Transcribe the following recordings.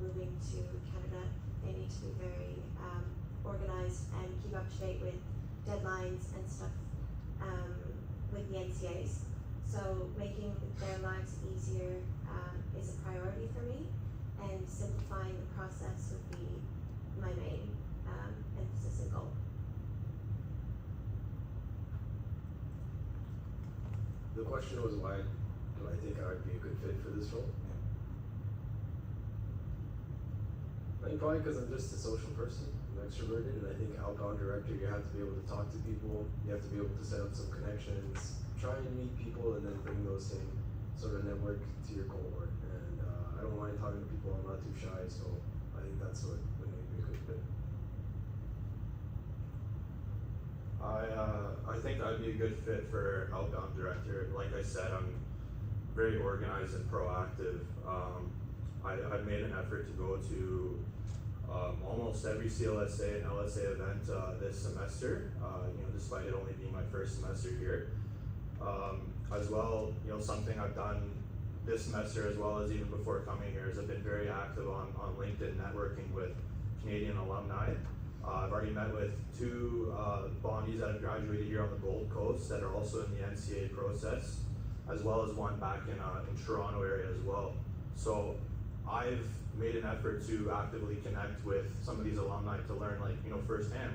moving to Canada, they need to be very organized and keep up to date with deadlines and stuff with the NCAs. So making their lives easier is a priority for me, and simplifying the process would be my main emphasis and goal. The question was, why do I think I would be a good fit for this role? I think probably because I'm just a social person, I'm extroverted, and I think outbound director, you have to be able to talk to people, you have to be able to set up some connections, try and meet people, and then bring those same sort of network to your cohort. And I don't mind talking to people, I'm not too shy, so I think that's what would make me a good fit. I think I'd be a good fit for outbound director. Like I said, I'm very organized and proactive. I've made an effort to go to almost every CLSA and LSA event this semester, despite it only being my first semester here. As well, something I've done this semester as well as even before coming here is I've been very active on LinkedIn networking with Canadian alumni. I've already met with two bondies that have graduated here on the Gold Coast that are also in the NCA process, as well as one back in Toronto area as well. So I've made an effort to actively connect with some of these alumni to learn, firsthand,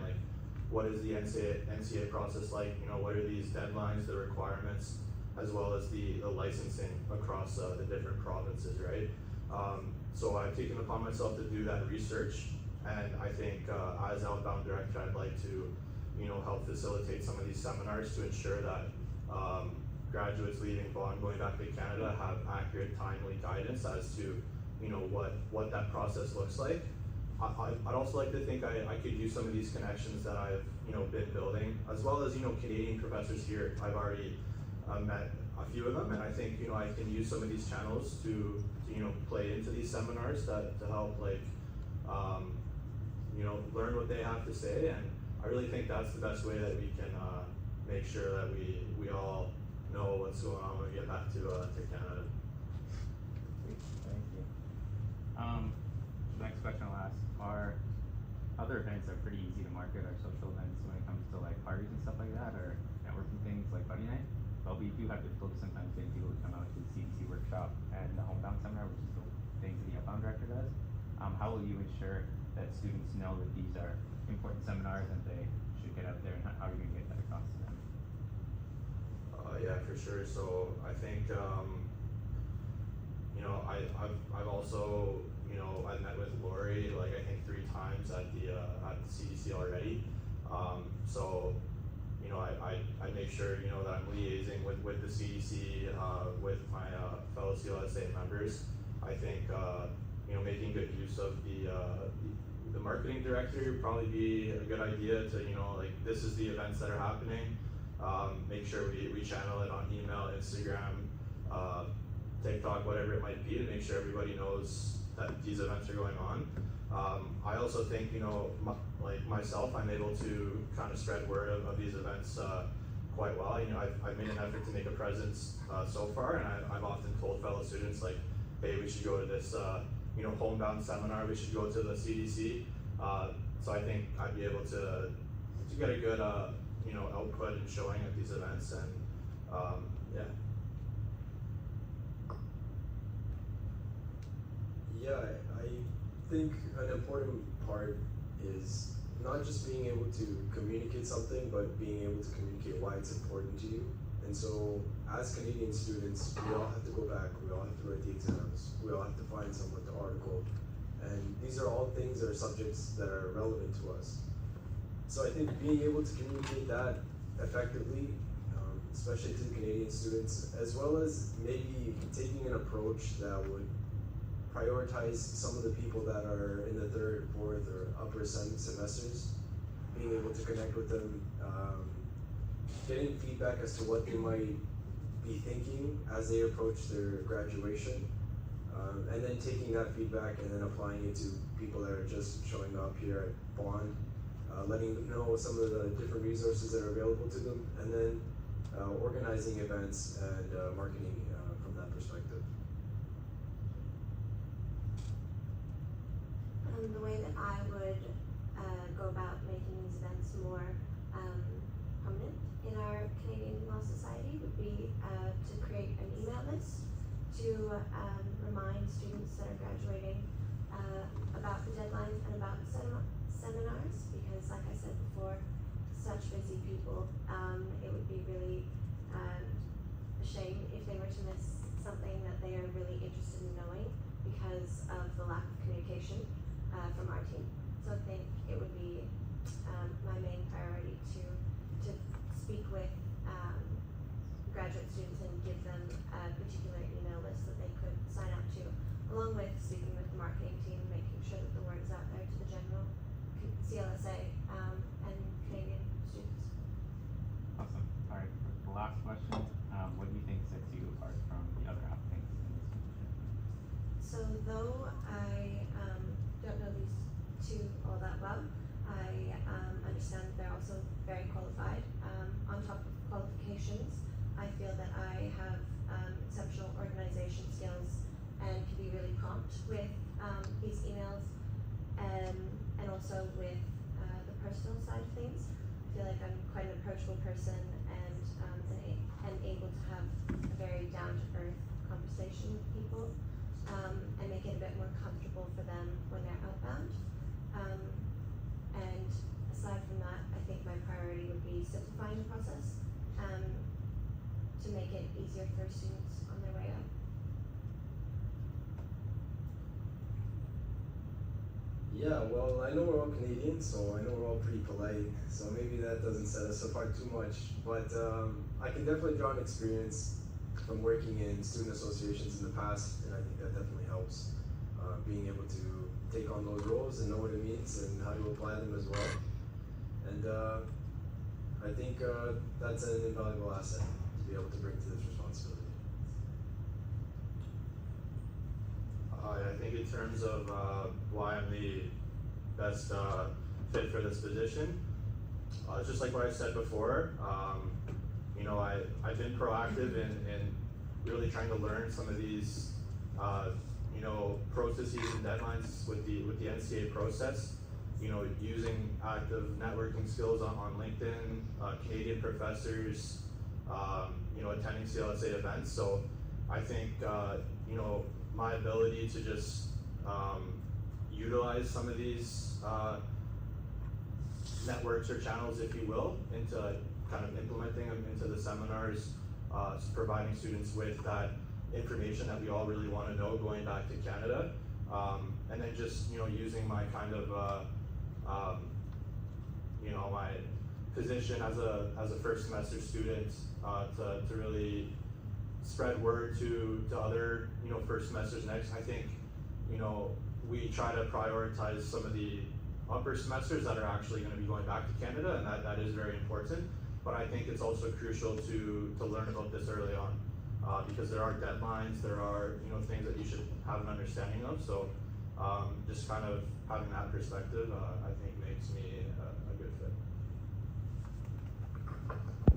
what is the NCA process like? What are these deadlines, the requirements, as well as the licensing across the different provinces, right? So I've taken upon myself to do that research, and I think as outbound director, I'd like to, help facilitate some of these seminars to ensure that graduates leaving Vaughan going back to Canada have accurate, timely guidance as to, what that process looks like. I'd also like to think I could use some of these connections that I've been building, as well as Canadian professors here. I've already met a few of them, and I think I can use some of these channels to play into these seminars to help learn what they have to say. And I really think that's the best way that we can make sure that we all know what's going on when we get back to Canada. Thank you. Next question I'll ask are other events are pretty easy to market, or social events when it comes to parties and stuff like that, or networking things like Buddy Night. But we do have difficulty sometimes getting people to come out to the CDC workshop and the Homebound seminar, which is the things that the outbound director does. How will you ensure that students know that these are important seminars and they should get out there, and how are you going to get that across to them? Yeah, for sure. So I think I've also I've met with Lori I think 3 times at the CDC already. So I make sure that I'm liaising with the CDC, with my fellow CLSA members. I think making good use of the marketing director would probably be a good idea to this is the events that are happening. Make sure we channel it on email, Instagram, TikTok, whatever it might be, to make sure everybody knows that these events are going on. I also think, myself, I'm able to kind of spread word of these events quite well. I've made an effort to make a presence so far, and I've often told fellow students, hey, we should go to this, homebound seminar, we should go to the CDC. So I think I'd be able to get a good, output and showing at these events, and yeah. Yeah, I think an important part is not just being able to communicate something, but being able to communicate why it's important to you. And so, as Canadian students, we all have to go back, we all have to write the exams, we all have to find someone to article. And these are all things that are subjects that are relevant to us. So I think being able to communicate that effectively, especially to the Canadian students, as well as maybe taking an approach that would prioritize some of the people that are in the 3rd, 4th, or upper semesters, being able to connect with them, getting feedback as to what they might be thinking as they approach their graduation, and then taking that feedback and then applying it to people that are just showing up here at Bond, letting them know some of the different resources that are available to them, and then organizing events and marketing from that perspective. The way that I would go about making these events more prominent in our Canadian Law Society would be to create an email list to remind students that are graduating about the deadlines and about seminars, because like I said before, such busy people, it would be really a shame if they were to miss something that they are really interested in knowing because of the lack of communication from our team. So I think it would be my main priority to speak with graduate students and give them a particular email list that they could sign up to, along with speaking with the marketing team, making sure that the word is out there to the general CLSA and Canadian students. Awesome. All right, for the last question, what do you think sets you apart from the other applicants in this position? So though I don't know these two all that well, I understand that they're also very qualified. On top of qualifications, I feel that I have exceptional organization skills and can be really prompt with these emails and also with the personal side of things. I feel like I'm quite an approachable person and able to have a very down-to-earth conversation with people and make it a bit more comfortable for them when they're outbound. And aside from that, I think my priority would be simplifying the process to make it easier for students on their way out. Yeah, well, I know we're all Canadian, so I know we're all pretty polite, so maybe that doesn't set us apart too much, but I can definitely draw an experience from working in student associations in the past, and I think that definitely helps, being able to take on those roles and know what it means and how to apply them as well. And I think that's an invaluable asset to be able to bring to this responsibility. I think in terms of why I'm the best fit for this position, it's just like what I said before. You know, I've been proactive in really trying to learn some of these you know, processes and deadlines with the NCA process. You know, using active networking skills on LinkedIn, Canadian professors, you know, attending CLSA events. So I think, you know, my ability to just utilize some of these networks or channels, if you will, into kind of implementing them into the seminars, providing students with that information that we all really want to know going back to Canada, and then just, you know, using my kind of you know, my position as a first semester student to really spread word to other, you know, first semesters next. I think, you know, we try to prioritize some of the upper semesters that are actually going to be going back to Canada, and that is very important. But I think it's also crucial to learn about this early on, because there are deadlines, there are, you know, things that you should have an understanding of. So just kind of having that perspective, I think makes me